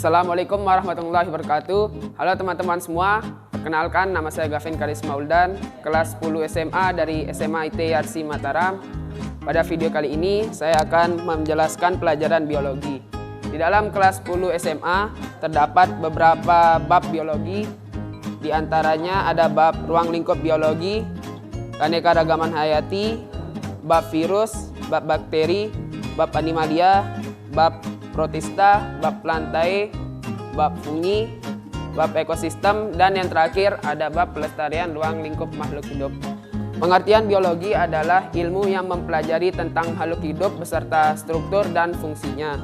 Assalamualaikum warahmatullahi wabarakatuh. Halo teman-teman semua, perkenalkan nama saya Gavin Karisma Uldan, kelas 10 SMA dari SMA ITRC Mataram. Pada video kali ini saya akan menjelaskan pelajaran biologi. Di dalam kelas 10 SMA terdapat beberapa bab biologi. Di antaranya ada bab ruang lingkup biologi, keanekaragaman hayati, bab virus, bab bakteri, bab animalia, bab protista, bab plantae, bab fungi, bab ekosistem, dan yang terakhir ada bab pelestarian ruang lingkup makhluk hidup. Pengertian biologi adalah ilmu yang mempelajari tentang makhluk hidup beserta struktur dan fungsinya.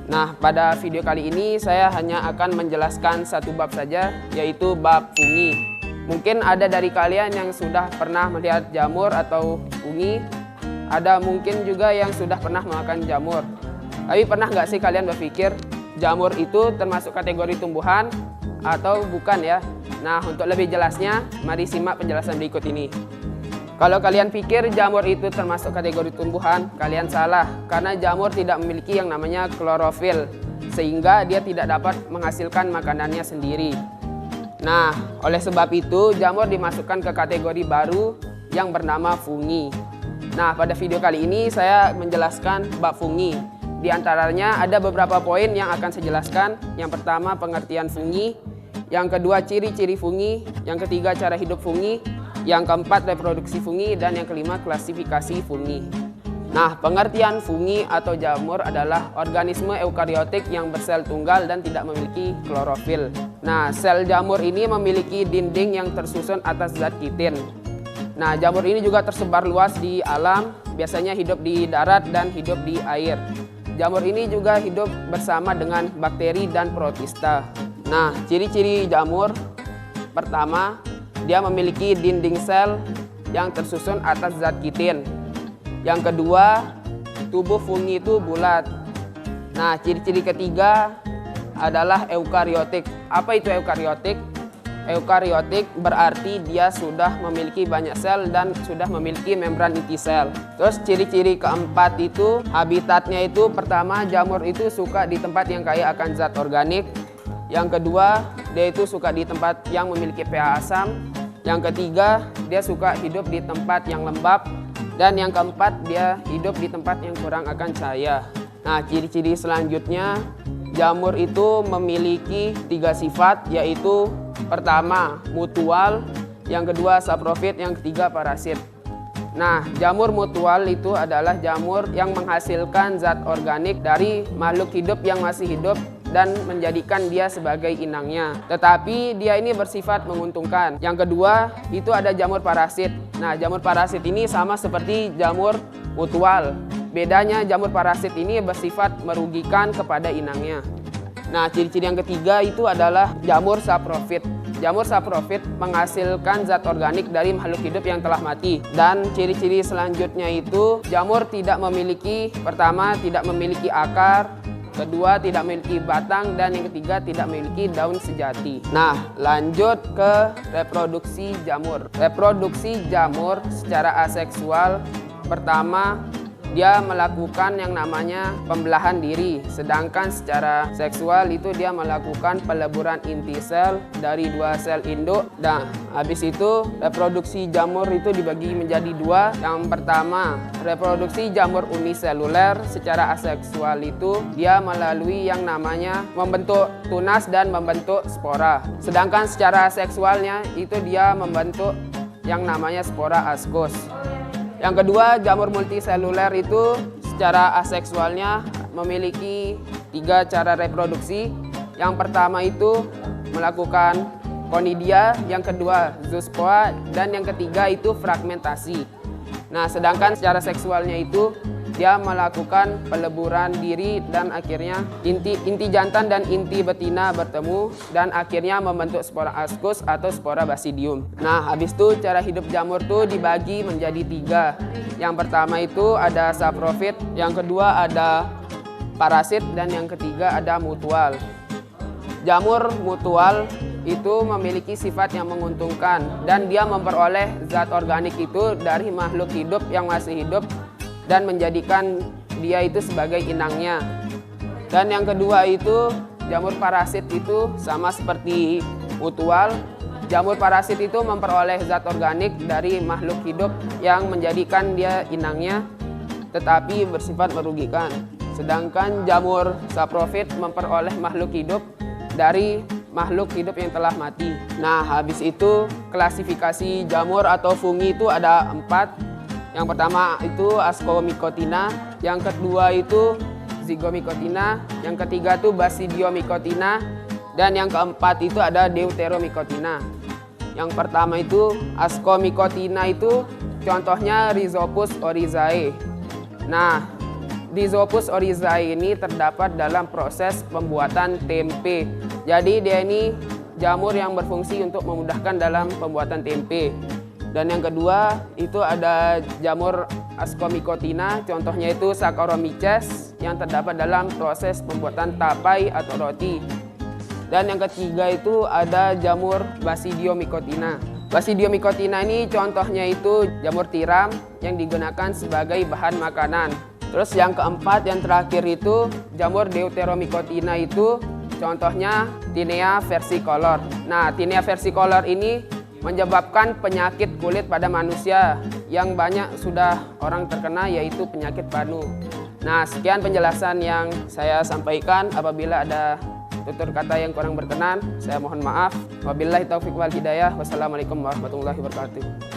Nah, pada video kali ini saya hanya akan menjelaskan satu bab saja, yaitu bab fungi. Mungkin ada dari kalian yang sudah pernah melihat jamur atau fungi, ada mungkin juga yang sudah pernah makan jamur. Tapi pernah nggak sih kalian berpikir jamur itu termasuk kategori tumbuhan atau bukan ya? Nah, untuk lebih jelasnya, mari simak penjelasan berikut ini. Kalau kalian pikir jamur itu termasuk kategori tumbuhan, kalian salah. Karena jamur tidak memiliki yang namanya klorofil, sehingga dia tidak dapat menghasilkan makanannya sendiri. Nah, oleh sebab itu jamur dimasukkan ke kategori baru yang bernama fungi. Nah, pada video kali ini saya menjelaskan bab fungi. Di antaranya ada beberapa poin yang akan saya jelaskan. Yang pertama, pengertian fungi. Yang kedua, ciri-ciri fungi. Yang ketiga, cara hidup fungi. Yang keempat, reproduksi fungi. Dan yang kelima, klasifikasi fungi. Nah, pengertian fungi atau jamur adalah organisme eukariotik yang bersel tunggal dan tidak memiliki klorofil. Nah, sel jamur ini memiliki dinding yang tersusun atas zat kitin. Nah, jamur ini juga tersebar luas di alam, biasanya hidup di darat dan hidup di air. Jamur ini juga hidup bersama dengan bakteri dan protista. Nah, ciri-ciri jamur. Pertama, dia memiliki dinding sel yang tersusun atas zat kitin. Yang kedua, tubuh fungi itu bulat. Nah, ciri-ciri ketiga adalah eukariotik. Apa itu eukariotik? Eukariotik berarti dia sudah memiliki banyak sel dan sudah memiliki membran inti sel. Terus ciri-ciri keempat itu habitatnya itu, pertama, jamur itu suka di tempat yang kaya akan zat organik. Yang kedua, dia itu suka di tempat yang memiliki pH asam. Yang ketiga, dia suka hidup di tempat yang lembab. Dan yang keempat, dia hidup di tempat yang kurang akan cahaya. Nah, ciri-ciri selanjutnya, jamur itu memiliki 3 sifat, yaitu pertama, mutual, yang kedua, saprofit, yang ketiga, parasit. Nah, jamur mutual itu adalah jamur yang menghasilkan zat organik dari makhluk hidup yang masih hidup dan menjadikan dia sebagai inangnya. Tetapi dia ini bersifat menguntungkan. Yang kedua, itu ada jamur parasit. Nah, jamur parasit ini sama seperti jamur mutual. Bedanya jamur parasit ini bersifat merugikan kepada inangnya. Nah, ciri-ciri yang ketiga itu adalah jamur saprofit. Jamur saprofit menghasilkan zat organik dari makhluk hidup yang telah mati. Dan ciri-ciri selanjutnya itu jamur tidak memiliki, pertama, tidak memiliki akar, kedua, tidak memiliki batang, dan yang ketiga, tidak memiliki daun sejati. Nah, lanjut ke reproduksi jamur. Reproduksi jamur secara aseksual, pertama, dia melakukan yang namanya pembelahan diri, sedangkan secara seksual itu dia melakukan peleburan inti sel dari 2 sel induk. Dan habis itu reproduksi jamur itu dibagi menjadi 2. Yang pertama, reproduksi jamur uniseluler secara aseksual itu dia melalui yang namanya membentuk tunas dan membentuk spora. Sedangkan secara seksualnya itu dia membentuk yang namanya spora ascus. Yang kedua, jamur multiseluler itu secara aseksualnya memiliki 3 cara reproduksi. Yang pertama itu melakukan konidia, yang kedua zoospora, dan yang ketiga itu fragmentasi. Nah, sedangkan secara seksualnya itu dia melakukan peleburan diri dan akhirnya inti jantan dan inti betina bertemu dan akhirnya membentuk spora ascus atau spora basidium. Nah, habis itu cara hidup jamur tuh dibagi menjadi 3. Yang pertama itu ada saprofit, yang kedua ada parasit, dan yang ketiga ada mutual. Jamur mutual itu memiliki sifat yang menguntungkan dan dia memperoleh zat organik itu dari makhluk hidup yang masih hidup dan menjadikan dia itu sebagai inangnya. Dan yang kedua itu jamur parasit itu sama seperti mutual. Jamur parasit itu memperoleh zat organik dari makhluk hidup yang menjadikan dia inangnya, tetapi bersifat merugikan. Sedangkan jamur saprofit memperoleh makhluk hidup dari makhluk hidup yang telah mati. Nah, habis itu klasifikasi jamur atau fungi itu ada 4. Yang pertama itu Ascomycotina, yang kedua itu Zygomycotina, yang ketiga itu Basidiomycotina, dan yang keempat itu ada Deuteromycotina. Yang pertama itu Ascomycotina itu contohnya Rhizopus oryzae. Nah, Rhizopus oryzae ini terdapat dalam proses pembuatan tempe. Jadi dia ini jamur yang berfungsi untuk memudahkan dalam pembuatan tempe. Dan yang kedua itu ada jamur Ascomycotina, contohnya itu Saccharomyces yang terdapat dalam proses pembuatan tapai atau roti. Dan yang ketiga itu ada jamur Basidiomycotina. Basidiomycotina ini contohnya itu jamur tiram yang digunakan sebagai bahan makanan. Terus yang keempat, yang terakhir itu jamur Deuteromycotina itu contohnya Tinea versicolor. Nah, Tinea versicolor ini menyebabkan penyakit kulit pada manusia yang banyak sudah orang terkena, yaitu penyakit panu. Nah, sekian penjelasan yang saya sampaikan. Apabila ada tutur kata yang kurang berkenan, saya mohon maaf. Wabillahi taufiq wal hidayah. Wassalamualaikum warahmatullahi wabarakatuh.